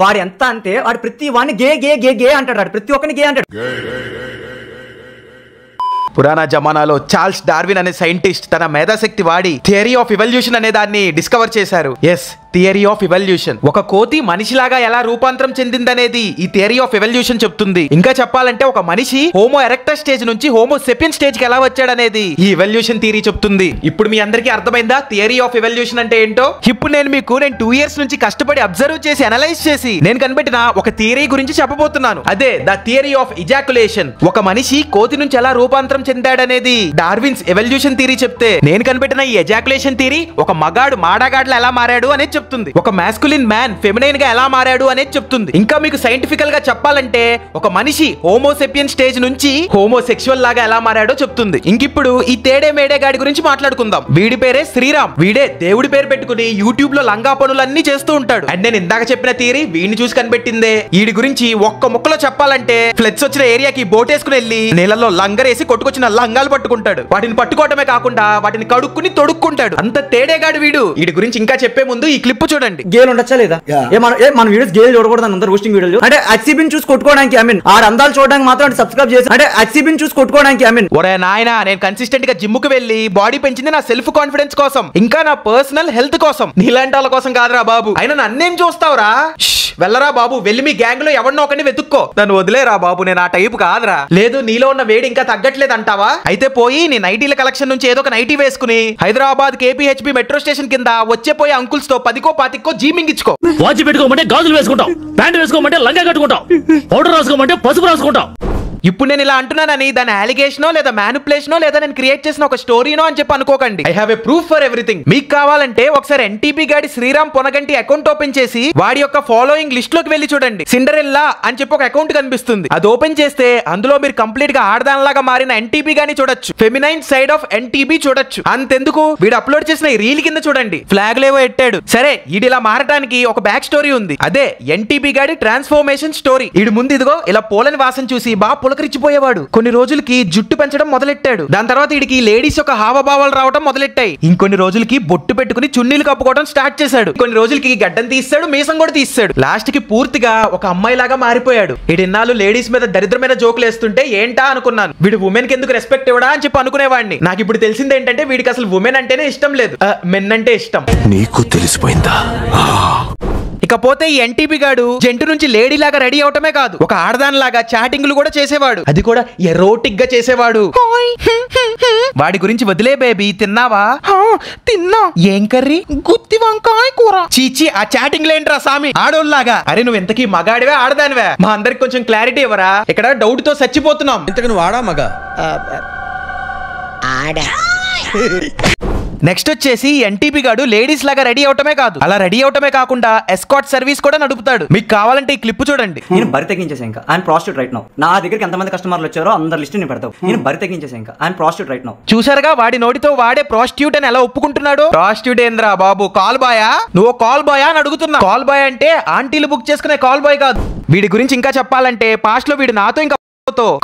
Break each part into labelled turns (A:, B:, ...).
A: వాడు ఎంత అంటే వాడు ప్రతి వాడిని గే గే గే గే అంటాడు. వాడు ప్రతి ఒక్కరిని గే అంటాడు.
B: పురాణ జమానాలో చార్ల్స్ డార్విన్ అనే సైంటిస్ట్ తన మేధాశక్తి వాడి థియరీ ఆఫ్ ఎవల్యూషన్ అనే దాన్ని డిస్కవర్ చేశారు. Yes, theory of evolution. ఒక కోతి మనిషిలాగా ఎలా రూపాంతరం చెందిందనేది ఈ థియరీ ఆఫ్ ఎవల్యూషన్ చెప్తుంది. ఇంకా చెప్పాలంటే ఒక మనిషి హోమో ఎరెక్టస్ స్టేజ్ నుంచి హోమో సెపియన్ స్టేజ్ కి ఎలా వచ్చాడనేది ఈ ఎవల్యూషన్ థియరీ చెప్తుంది. ఇప్పుడు మీ అందరికీ అర్థమైందా థియరీ ఆఫ్ ఎవల్యూషన్ అంటే ఏంటో? ఇప్పుడు నేను 2 ఇయర్స్ నుంచి కష్టపడి అబ్జర్వ్ చేసి అనలైజ్ చేసి నేను కనిపెట్టిన ఒక థియరీ గురించి చెప్పబోతున్నాను. అదే ద థియరీ ఆఫ్ ఇజాకులేషన్. ఒక మనిషి కోతి నుంచి ఎలా రూపాంతరం చెందాడనేది డార్విన్స్ ఎవల్యూషన్ థియరీ చెప్తే, నేను కనిపెట్టిన ఈ ఎజాకులేషన్ థియరీ ఒక మగాడు మాడాగాడ్లా ఎలా మారాడు అనేది చెప్తుంది. ఒక మాస్కులిన్ మ్యాన్ ఫెమినైన్ గా ఎలా మారాడు అనేది చెప్తుంది. ఇంకా మీకు సైంటిఫికల్ గా చెప్పాలంటే ఒక మనిషి హోమోసెపియన్ స్టేజ్ నుంచి హోమోసెక్షువల్ లాగా ఎలా మారాడో చెప్తుంది. ఇంకిప్పుడు ఈ తేడే మేడే గాడి గురించి మాట్లాడుకుందాం. వీడి పేరే శ్రీరామ్. వీడే దేవుడి పేరు పెట్టుకుని యూట్యూబ్ లో లంగా పనులన్నీ చేస్తూ ఉంటాడు. అండ్ నేను ఇందాక చెప్పిన థియరీ వీడిని చూసి కనిపెట్టిందే. వీడి గురించి ఒక్క ముక్కలో చెప్పాలంటే ఫ్లడ్స్ వచ్చిన ఏరియాకి బోట్ వేసుకుని వెళ్ళి నీళ్ళలో లంగరేసి కొట్టుకొచ్చిన లంగాలు పట్టుకుంటాడు. వాటిని పట్టుకోవటమే కాకుండా వాటిని కడుక్కుని తొడుక్కుంటాడు. అంత తేడేగాడు వీడు. వీడి గురించి ఇంకా చెప్పే ముందు ఈ క్లిప్ చూడండి.
A: గేలు ఉండొచ్చా లేదా? మన వీడియోస్ గేలు చూడకూడదు అందరు రోస్టింగ్ వీడియోలు. అంటే హెచ్సిబిని చూసి కొట్టుకోవడానికి ఆ అందాలు చూడడానికి మాత్రం సబ్స్క్రైబ్ చేసి అంటే హెచ్సిబిని చూసి కొట్టుకోవడానికి
B: ఒరే నాయనా, నేను కన్సిస్టెంట్ గా జిమ్ కు వెళ్ళి బాడీ పెంచింది నా సెల్ఫ్ కాన్ఫిడెన్స్ కోసం, ఇంకా నా పర్సనల్ హెల్త్ కోసం. నీలాంటి వాళ్ళ కోసం కాదురా బాబు. అయినా నన్నేం చూస్తావురా? వెళ్ళరా బాబు, వెళ్ళి మీ గ్యాంగ్ లో ఎవరినో ఒకరిని వెతుక్కో. నన్ను వదిలేరా బాబు, నేను ఆ టైపు కాదురా. లేదు నీలో ఉన్న వేడి ఇంకా తగ్గట్లేదు అంటావా? అయితే పోయి నీ నైటీల కలెక్షన్ నుంచి ఏదో ఒక నైటీ వేసుకుని హైదరాబాద్ KPHB మెట్రో స్టేషన్ కింద వచ్చేపోయే అంకుల్స్ తో 10కో జీమింగ్ ఇచ్చుకో.
C: వాచ్ పెట్టుకోమంటే గాజులు వేసుకుంటాం, ప్యాంట్ వేసుకోమంటే లంగా కట్టుకుంటాం, పౌడర్ రాసుకోమంటే పసుపు రాసుకుంటాం.
B: ఇప్పుడు నేను ఇలా అంటున్నానని దాని అలిగేషనో లేదా మ్యానిపులేషనో లేదా నేను క్రియేట్ చేసిన ఒక స్టోరీనో అని చెప్పి అనుకోకండి. I have a proof for everything. మీకు కావాలంటే ఒకసారి NTP గాడి శ్రీరామ్ పొనగంటి అకౌంట్ ఓపెన్ చేసి వాడి యొక్క ఫాలోయింగ్ లిస్ట్ లోకి వెళ్ళి చూడండి. సిండరెల్లా అని చెప్పి ఒక అకౌంట్ కనిపిస్తుంది. అది ఓపెన్ చేస్తే అందులో మీరు కంప్లీట్ గా ఆడదానిలాగా మారిన NTP గాని చూడొచ్చు, ఫెమినైన్ సైడ్ ఆఫ్ NTP చూడొచ్చు. అంతెందుకు, వీడు అప్లోడ్ చేసిన ఈ రీల్ కింద చూడండి ఫ్లాగ్ లేవో ఎట్టాడు. సరే, వీడు ఇలా మారడానికి ఒక బ్యాక్ స్టోరీ ఉంది. అదే NTP గాడి ట్రాన్స్ఫర్మేషన్ స్టోరీ. వీడు ముందు ఇదిగో ఇలా పోలని వాసన చూసి పులకరించిపోయేవాడు. కొన్ని రోజులకి జుట్టు పెంచడం మొదలెట్టాడు. దాని తర్వాత వీడికి లేడీస్ యొక్క హావభావాలు రావడం మొదలెట్టాయి. ఇంకొన్ని రోజులకి బొట్టు పెట్టుకుని చున్నీలు కప్పుకోవడం స్టార్ట్ చేశాడు. కొన్ని రోజులకి గడ్డం తీస్తాడు, మీసం కూడా తీస్తాడు. లాస్ట్ కి పూర్తిగా ఒక అమ్మాయి లాగా మారిపోయాడు. వీడిన్నాళ్ళు లేడీస్ మీద దరిద్రమైన జోకులు వేస్తుంటే ఏంటా అనుకున్నాను. వీడు ఉమెన్ కి ఎందుకు రెస్పెక్ట్ ఇవ్వడా అని చెప్పి అనుకునేవాడిని. నాకు ఇప్పుడు తెలిసింది ఏంటంటే వీడికి అసలు ఉమెన్ అంటేనే ఇష్టం లేదు, మెన్ అంటే ఇష్టం.
D: నీకు తెలిసిపోయిందా?
B: ఇకపోతే ఈ NTP గాడు జంటు నుంచి లేడీ లాగా రెడీ అవటమే కాదు, ఒక ఆడదాని లాగా చాటింగ్లు కూడా చేసేవాడు. అది కూడా ఎరోటిక్ గా చేసేవాడు. వాడి గురించి వదిలే బేబీ. తిన్నావా? తిన్నా. ఏం కర్రీ? గుత్తి వంకాయ కూర. చీచి, ఆ చాటింగ్ లేంట్రా సామి ఆడోళ్ళలాగా. అరే నువ్వు ఎంతకీ మగాడివే ఆడదానివే? మా అందరికి కొంచెం క్లారిటీ ఇవ్వరా? ఇక్కడ డౌట్ తో చచ్చిపోతున్నాం.
D: ఇంతకు నువ్వు ఆడా మగా?
B: నెక్స్ట్ వచ్చేసి NTP గాడు లేడీస్ లాగా రెడీ అవటమే కాదు, అలా రెడీ అవటమే కాకుండా ఎస్కాట్ సర్వీస్ కూడా నడుపుతాడు. మీకు కావాలంటే ఈ క్లిప్ చూడండి.
A: నేను బరి తగ్గించేసా. ఇంకా ఆయన ప్రాస్టిట్యూట్ రైట్ నౌ. నా దగ్గరికి ఎంతమంది కస్టమర్లు వచ్చారో అందరి లిస్ట్ నేను పెడతావు. నేను బరి తగ్గించేసా. ఇంకా ఆయన ప్రాస్టిట్యూట్ రైట్ నౌ.
B: చూసారుగా వాడి నోటితో వాడే ప్రాస్టిట్యూట్ అని ఎలా ఒప్పుకుంటున్నాడు. ప్రాస్టిట్యూట్ ఏంద్రా బాబు, కాల్ బాయా? నువ్వు కాల్ బాయా అని అడుగుతున్నా. కాల్ బాయ్ అంటే ఆంటీలు బుక్ చేసుకునే కాల్ బాయ్ కాదు. వీడి గురించి ఇంకా చెప్పాలంటే పాస్ట్ లో వీడు నాతో ఇంకా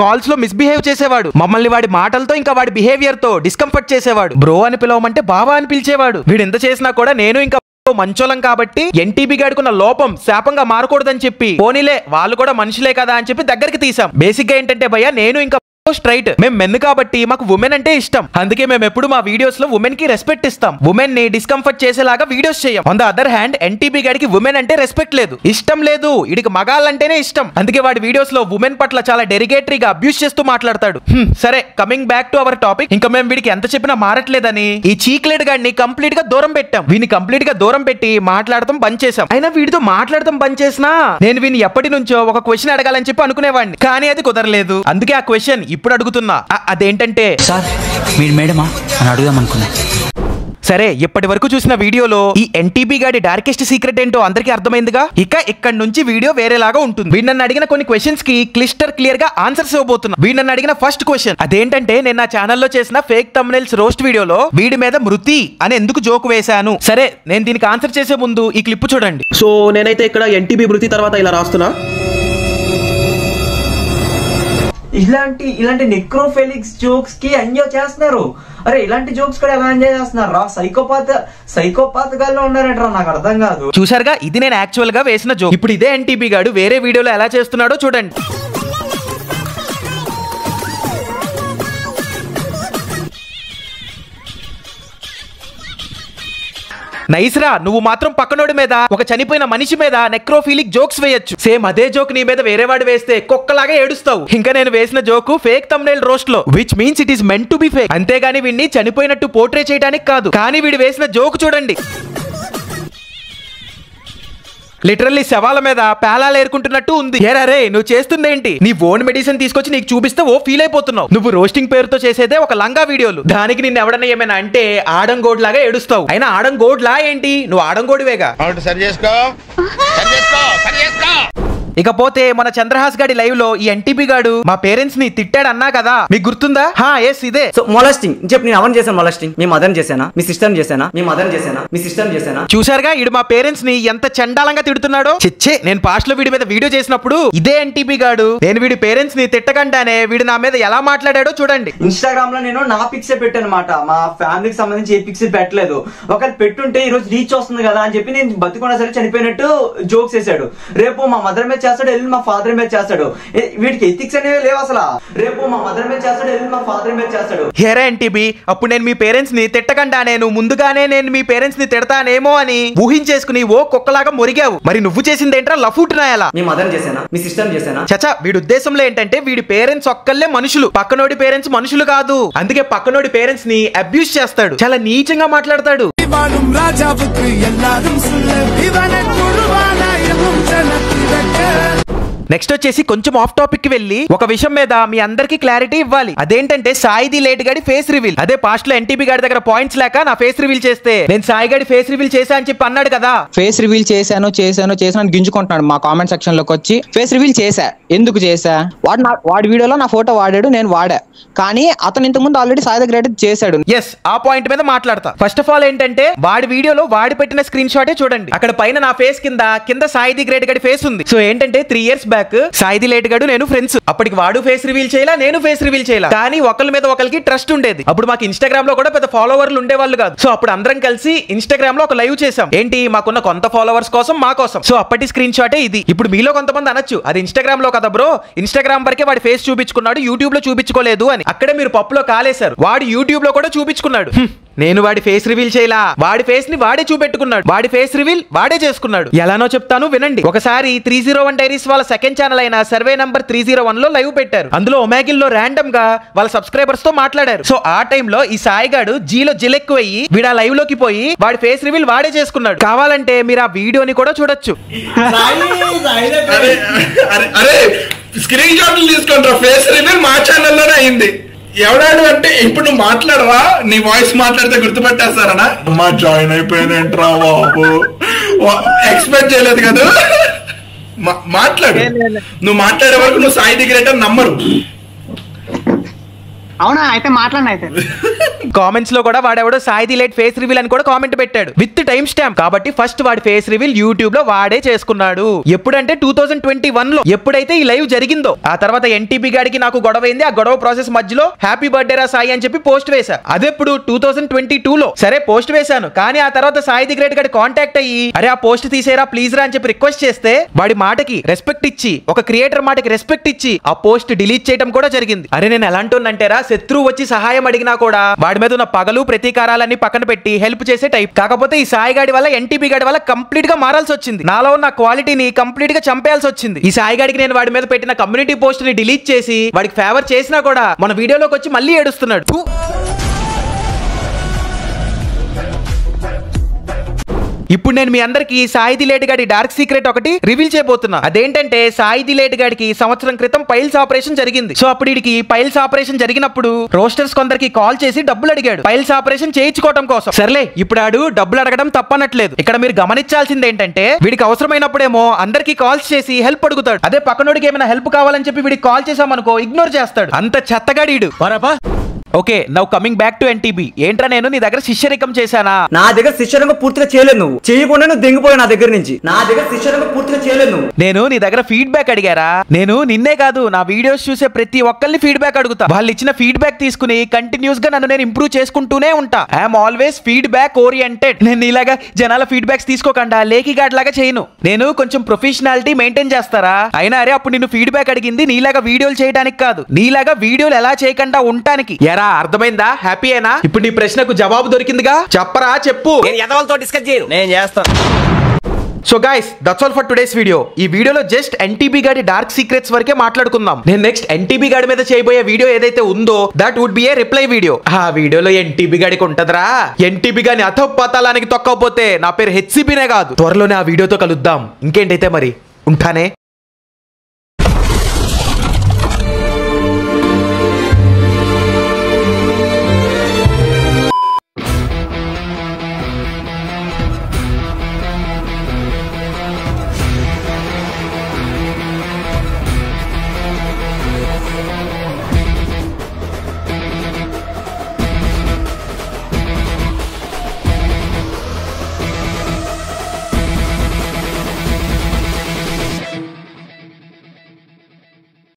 B: కాల్స్ లో మిస్బిహేవ్ చేసేవాడు. మమ్మల్ని వాడి మాటలతో ఇంకా వాడి బిహేవియర్ తో డిస్కంఫర్ట్ చేసేవాడు. బ్రో అని పిలవమంటే బావా అని పిలిచేవాడు. వీడు ఎంత చేసినా కూడా నేను ఇంకా మంచోళం కాబట్టి NTP గాడుకున్న లోపం శాపంగా మారకూడదని చెప్పి పోనీలే వాళ్ళు కూడా మనుషులే కదా అని చెప్పి దగ్గరికి తీసాం. బేసిక్ గా ఏంటంటే భయ్యా, నేను ఇంకా స్ట్రైట్, మేము మెన్ కాబట్టి మాకు ఉమెన్ అంటే ఇష్టం. అందుకే మేము ఎప్పుడు మా వీడియోస్ లో ఉమెన్ కి రెస్పెక్ట్ ఇస్తాం. ఉమెన్ ని డిస్కంఫర్ట్ చేసేలాగా వీడియోస్ చేయం. On the other hand NTP గాడికి ఉమెన్ అంటే రెస్పెక్ట్ లేదు, ఇష్టం లేదు. ఇడికి మగాళ్ళంటేనే ఇష్టం. అందుకే వాడి వీడియోస్ లో ఉమెన్ పట్ల చాలా డెరిగేటరీగా అబ్యూస్ చేస్తూ మాట్లాడతాడు. సరే, coming back to our topic. ఇంకా మేము వీడికి ఎంత చెప్పినా మారట్లేదని ఈ చీక్లెట్ గాడిని కంప్లీట్ గా దూరం పెట్టాం. వీడిని కంప్లీట్ గా దూరం పెట్టి మాట్లాడటం బంద్ చేసాం. అయినా వీడితో మాట్లాడటం బంద్ చేసినా నేను వీడిని ఎప్పటి నుంచో ఒక క్వశ్చన్ అడగాలని చెప్పి అనుకునేవాడిని, కానీ అది కుదరలేదు. అందుకే ఆ క్వశ్చన్ ఇప్పుడు అడుగుతున్నా. అదేంటంటే,
E: సార్ మీరు మేడమా అని అడుగుదాం అనుకున్నా.
B: సరే, ఇప్పటి వరకు చూసిన వీడియోలో ఈ NTP గాడి డార్కెస్ట్ సీక్రెట్ ఏంటో అందరికీ అర్థమైందిగా. ఇక ఇక్కడ నుంచి వీడియో వేరేలాగా ఉంటుంది. వీడు నన్ను అడిగిన కొన్ని క్వశ్చన్స్ కి క్లియర్ గా ఆన్సర్స్ ఇవ్వబోతున్నా. వీడు నన్ను అడిగిన ఫస్ట్ క్వశ్చన్ అదేంటంటే, నేను నా ఛానల్లో చేసిన ఫేక్ థంబ్నెయిల్స్ రోస్ట్ వీడియోలో వీడి మీద మృతి అని ఎందుకు జోక్ వేశాను. సరే, నేను దీనికి ఆన్సర్ చేసే ముందు ఈ క్లిప్ చూడండి.
F: సో నేనైతే ఇక్కడ NTP మృతి తర్వాత ఇలా రాస్తున్నా.
A: ఇలాంటి నెక్రోఫెలిక్స్ జోక్స్ కి ఎంజాయ్ చేస్తున్నారు. అరే ఇలాంటి జోక్స్ కూడా ఎలా ఎంజాయ్ చేస్తున్నారు రా? సైకోపాత్ గాల్లో ఉన్నారంటారా? నాకు అర్థం కాదు.
B: చూసారుగా, ఇది నేను యాక్చువల్ గా వేసిన జోక్. ఇప్పుడు ఇదే ఎన్టీపీ గాడు వేరే వీడియోలో ఎలా చేస్తున్నాడో చూడండి. నైస్ రా, నువ్వు మాత్రం పక్కనోడి మీద, ఒక చనిపోయిన మనిషి మీద నెక్రోఫిలిక్ జోక్స్ వేయొచ్చు. సేమ్ అదే జోక్ నీ మీద వేరే వాడు వేస్తే కుక్కలాగా ఏడుస్తావు. ఇంకా నేను వేసిన జోకు ఫేక్ థంబ్నెయిల్ రోస్ట్ లో, which means it is meant to be fake. అంతేగాని వీడిని చనిపోయినట్టు పోర్ట్రే చేయడానికి కాదు. కానీ వీడు వేసిన జోక్ చూడండి, లిటరల్లీ శవాల మీద పేలాలు ఏరుకుంటున్నట్టు ఉంది. ఏరే నువ్వు చేస్తుందేంటి? నీ ఓన్ మెడిసిన్ తీసుకొచ్చి నీకు చూపిస్తే ఓ ఫీల్ అయిపోతున్నావు. నువ్వు రోస్టింగ్ పేరుతో చేసేదే ఒక లంగా వీడియోలు. దానికి నిన్ను ఎవడన్నా ఏమైనా అంటే ఆడంగోడ్ లాగా ఏడుస్తావు. అయినా ఆడంగోడ్ లా ఏంటి? నువ్వు ఆడంగోడివేగా. ఇకపోతే మన చంద్రహాస్ గాడి లైవ్ లో ఈ ఎన్టీపీ గాడు మా పేరెంట్స్ ని తిట్టాడు అన్నా కదా, మీకు గుర్తుందా? ఎస్ ఇదే.
A: సో మొలస్టింగ్ చెప్పు, నేను అవన్ చేశాను మొలస్టింగ్. మీ మదర్ చేశానా? మీ సిస్టర్ చేశానా? మీ మదర్ చేశానా? మీ సిస్టర్ చేశానా?
B: చూసారుగా ఇడు మా పేరెంట్స్ ని ఎంత చండాలంగా తిడుతున్నాడో. చిచ్చే, నేను పాస్ట్ లో వీడి మీద వీడియో చేసినప్పుడు ఇదే ఎన్టీపీ గాడు నేను వీడి పేరెంట్స్ ని తిట్టకండానే వీడు నా మీద ఎలా మాట్లాడాడో చూడండి.
A: ఇన్స్టాగ్రామ్ లో నేను నా పిక్స్ పెట్టాను అనమాట. మా ఫ్యామిలీకి సంబంధించి ఏ పిక్స్ పెట్టలేదు. ఒకవేళ పెట్టుంటే ఈ రోజు రీచ్ వస్తుంది కదా అని చెప్పి నేను బతికున్నా సరే చనిపోయినట్టు జోక్స్ వేసాడు. రేపు మా మదర్ మీద చేస్తాడు, వెళ్ళి మా ఫాదర్ మీద చేస్తాడు. వీడికి ఎథిక్స్ అనేవి లేవు అసలు. రేపు మా మదర్ మీద చేస్తాడు, వెళ్ళి మా ఫాదర్ మీద చేస్తాడు.
B: హేరా ఎన్టీపీ, అప్పుడు నేను మీ పేరెంట్స్ ని తిట్టకుండా నేను ముందుగానే నేను మీ పేరెంట్స్ ని తిడతానేమో అని ఊహించేసుకుని ఓ కుక్కలాగా మొరిగావు. మరి నువ్వు చేసింది ఏంట్రా లఫూట్నాయాలా?
A: మీ మదర్ చేశానా? మీ సిస్టర్ చేశానా?
B: చచ్చా, వీడి ఉద్దేశంలో ఏంటంటే వీడి పేరెంట్స్ ఒక్కళ్ళే మనుషులు, పక్కనోడి పేరెంట్స్ మనుషులు కాదు. అందుకే పక్కనోడి పేరెంట్స్ ని అబ్యూస్ చేస్తాడు, చాలా నీచంగా మాట్లాడతాడు. నెక్స్ట్ వచ్చేసి కొంచెం ఆఫ్ టాపిక్ కి వెళ్ళి ఒక విషయం మీద మీ అందరికి క్లారిటీ ఇవ్వాలి. అదేంటంటే సాయి లేట్ గాడి ఫేస్ రివీల్. అదే పాస్ట్ లో ఎన్టీపీ గాడి దగ్గర పాయింట్స్ లేక నా ఫేస్ రివీల్ చేస్తే నేను సాయి గాడి ఫేస్ రివీల్ చేశా అని చెప్పి అన్నాడు కదా.
F: ఫేస్ రివీల్ చేశాను గింజుకుంటున్నాడు మా కామెంట్ సెక్షన్ లోకి వచ్చి. ఫేస్ రివీల్ చేశా, ఎందుకు చేశా? వాడి వీడియోలో నా ఫోటో వాడాడు, నేను వాడా. కానీ అతను ఇంతకు ముందు ఆల్రెడీ సాయి దగ్గర చేశాడు.
B: ఎస్, ఆ పాయింట్ మీద మాట్లాడతా. ఫస్ట్ ఆఫ్ ఆల్ ఏంటంటే వాడి వీడియోలో వాడి పెట్టిన స్క్రీన్ షాటే చూడండి. అక్కడ పైన నా ఫేస్ కింద సాయి గ్రేట్ గడి ఫేస్ ఉంది. సో ఏంటంటే 3 years బ్యాక్ సాయి లేట్ గడు నేను ఫ్రెండ్స్. అప్పటికి వాడు ఫేస్ రివీల్ చేయాలా, నేను ఫేస్ రివీల్ చేయాలా. కానీ ఒకరి మీద ఒకరికి ట్రస్ట్ ఉండేది. అప్పుడు మాకు ఇన్స్టాగ్రామ్ లో కూడా పెద్ద ఫాలోవర్లు ఉండేవాళ్ళు కాదు. సో అప్పుడు అందరం కలిసి ఇన్స్టాగ్రామ్ లో ఒక లైవ్ చేసాం. ఏంటి, మాకున్న కొంత ఫాలోవర్స్ కోసం, మా కోసం. సో అప్పటి స్క్రీన్ షాటే ఇది. ఇప్పుడు మీలో కొంతమంది అనొచ్చు, అది ఇన్స్టాగ్రామ్ లో కదా బ్రో, ఇన్స్టాగ్రామ్ వరకే వాడి ఫేస్ చూపించుకున్నాడు, యూట్యూబ్ లో చూపించుకోలేదు అని. అక్కడే మీరు పప్పులో కాలేశారు. వాడు యూట్యూబ్ లో కూడా చూపించుకున్నాడు. నేను వాడి ఫేస్ రివీల్ చేయలా, వాడి ఫేస్ ని వాడే చూపెట్టుకున్నాడు, వాడి ఫేస్ రివీల్ వాడే చేసుకున్నాడు. ఎలానో చెప్తాను వినండి. ఒకసారి 301 డైరీస్ వాళ్ళ సెకండ్ ఛానల్ అయిన సర్వే నంబర్ 301 లో లైవ్ పెట్టారు. అందులో ఒమేగిల్ లో ర్యాండమ్ గా వాళ్ళ సబ్స్క్రైబర్స్ తో మాట్లాడారు. సో ఆ టైంలో ఈ సాయిగాడు జీలో జిలెక్కువయ్యి వీడు ఆ లైవ్ లోకి పోయి వాడి ఫేస్ రివీల్ వాడే చేసుకున్నాడు. కావాలంటే మీరు ఆ వీడియోని కూడా చూడొచ్చు.
G: స్క్రీన్ షాట్లు తీసుకుంటారా? ఫేస్ రివీల్ మా ఛానల్లోనే అయింది. ఎవడాడు అంటే ఇప్పుడు నువ్వు మాట్లాడవా, నీ వాయిస్ మాట్లాడితే గుర్తుపట్టేస్తారనా? అమ్మా జాయిన్ అయిపోయానంట్రా బాబు, ఎక్స్పెక్ట్ చేయలేదు కదా. మాట్లాడు, నువ్వు మాట్లాడే వరకు నువ్వు సాయి దగ్గర నమ్మరు.
H: అవునా? అయితే మాట్లాడిన. అయితే
B: కామెంట్స్ లో కూడా వాడెవడో సాయి లేట్ ఫేస్ రివీల్ అని కూడా కామెంట్ పెట్టాడు విత్ టైం స్టాంప్. కాబట్టి ఫస్ట్ వాడి ఫేస్ రివీల్ యూట్యూబ్ లో వాడే చేసుకున్నాడు. ఎప్పుడంటే 2021 లో ఎప్పుడైతే ఈ లైవ్ జరిగిందో. ఆ తర్వాత ఎన్టీపీ గాడికి నాకు గొడవ అయింది. ఆ గొడవ ప్రాసెస్ మధ్యలో హ్యాపీ బర్త్డే రా సాయి అని చెప్పి పోస్ట్ వేసా. అదెప్పుడు 2022 లో. సరే పోస్ట్ వేశాను, కానీ ఆ తర్వాత సాయి గ్రేట్ గాడి కాంటాక్ట్ అయ్యి అరే ఆ పోస్ట్ తీసేరా ప్లీజ్ రా అని చెప్పి రిక్వెస్ట్ చేస్తే వాడి మాటకి రెస్పెక్ట్ ఇచ్చి, ఒక క్రియేటర్ మాటకి రెస్పెక్ట్ ఇచ్చి ఆ పోస్ట్ డిలీట్ చేయడం కూడా జరిగింది. అరే నేను ఎలాంటోనంటేరా, శత్రువు వచ్చి సహాయం అడిగినా కూడా వాడి మీద ఉన్న పగలు ప్రతీకారాలన్నీ పక్కన పెట్టి హెల్ప్ చేసే టైప్. కాకపోతే ఈ సాయి గాడి వల్ల, ఎన్టీపీ గాడి వల్ల కంప్లీట్ గా మారాల్సి వచ్చింది. నాలో ఉన్న క్వాలిటీని కంప్లీట్ గా చంపేయాల్సి వచ్చింది. ఈ సాయి గాడికి నేను వాడి మీద పెట్టిన కమ్యూనిటీ పోస్ట్ ని డిలీట్ చేసి వాడికి ఫేవర్ చేసినా కూడా మన వీడియోలోకి వచ్చి మళ్ళీ ఏడుస్తున్నాడు. ఇప్పుడు నేను మీ అందరికి సాయి లేట్ గాడి డార్క్ సీక్రెట్ ఒకటి రివీల్ చేయబోతున్నా. అదేంటంటే సాయి లేట్ గాడికి సంవత్సరం క్రితం పైల్స్ ఆపరేషన్ జరిగింది. సో అప్పుడు వీడికి పైల్స్ ఆపరేషన్ జరిగినప్పుడు రోస్టర్స్ కొందరికి కాల్ చేసి డబ్బులు అడిగాడు పైల్స్ ఆపరేషన్ చేయించుకోవడం కోసం. సర్లే, ఇప్పుడు ఆడు డబ్బులు అడగడం తప్పనట్లేదు. ఇక్కడ మీరు గమనించాల్సింది ఏంటంటే వీడికి అవసరమైనప్పుడేమో అందరికి కాల్స్ చేసి హెల్ప్ అడుగుతాడు. అదే పక్కనోడికి ఏమైనా హెల్ప్ కావాలని చెప్పి వీడికి కాల్ చేసామనుకో ఇగ్నోర్ చేస్తాడు. అంత చెత్తగాడీడు. Okay now coming back to NTB. ఏంట్రా నేను నీ దగ్గర శిష్యరికం చేశానా?
A: నా దగ్గర శిష్యరంగం పూర్తిగా చేయలేదు, నువ్వు చేయకుండా నువ్వు దింగిపోయావు నా దగ్గర నుంచి. నా దగ్గర శిష్యరంగం పూర్తిగా చేయలేదు నువ్వు.
B: నేను నీ దగ్గర ఫీడ్బ్యాక్ అడిగారా? నేను నిన్నే కాదు నా వీడియోస్ చూసే ప్రతి ఒక్కరిని ఫీడ్బ్యాక్ అడుగుతా. వాళ్ళు ఇచ్చిన ఫీడ్బ్యాక్ తీసుకుని కంటిన్యూస్ గా నన్ను నేను ఇంప్రూవ్ చేసుకుంటూనే ఉంటా. I'm always feedback oriented. నేను ఇలాగా జనాల ఫీడ్బ్యాక్స్ తీసుకోకుండా లేకి గాడ్ లాగా చేయను. నేను కొంచెం ప్రొఫెషనాలిటీ మెయింటైన్ చేస్తారా? అయినా అరే అప్పుడు నిన్ను ఫీడ్బ్యాక్ అడిగింది నీలాగా వీడియోలు చేయడానికి కాదు, నీలాగా వీడియోలు ఎలా చేయకుండా ఉండటానికి. ఎరా అర్థమైందా? హ్యాపీ అయినా? ఇప్పుడు నీ ప్రశ్నకు జవాబు దొరికిందిగా, చెప్పరా చెప్పు.
D: నేను చేస్తాను.
B: So guys that's all for today's video. ఈ వీడియోలో జస్ట్ ఎన్టీబీ గాడి డార్క్ సీక్రెట్స్ వరకే మాట్లాడుకుందాం. నేను నెక్స్ట్ ఎన్టీబీ గాడి మీద చేయబోయే వీడియో ఏదైతే ఉందో that would be a reply video. ఆ వీడియోలో ఎన్టీబీ గాడికి ఉంటదరా. ఎన్టీబీ గాని అధోపాతాళానికి తొక్కకపోతే నా పేరు హెచ్సిబీనే కాదు. త్వరలోనే ఆ వీడియోతో కలుద్దాం. ఇంకేంటైతే మరి ఉంటానే.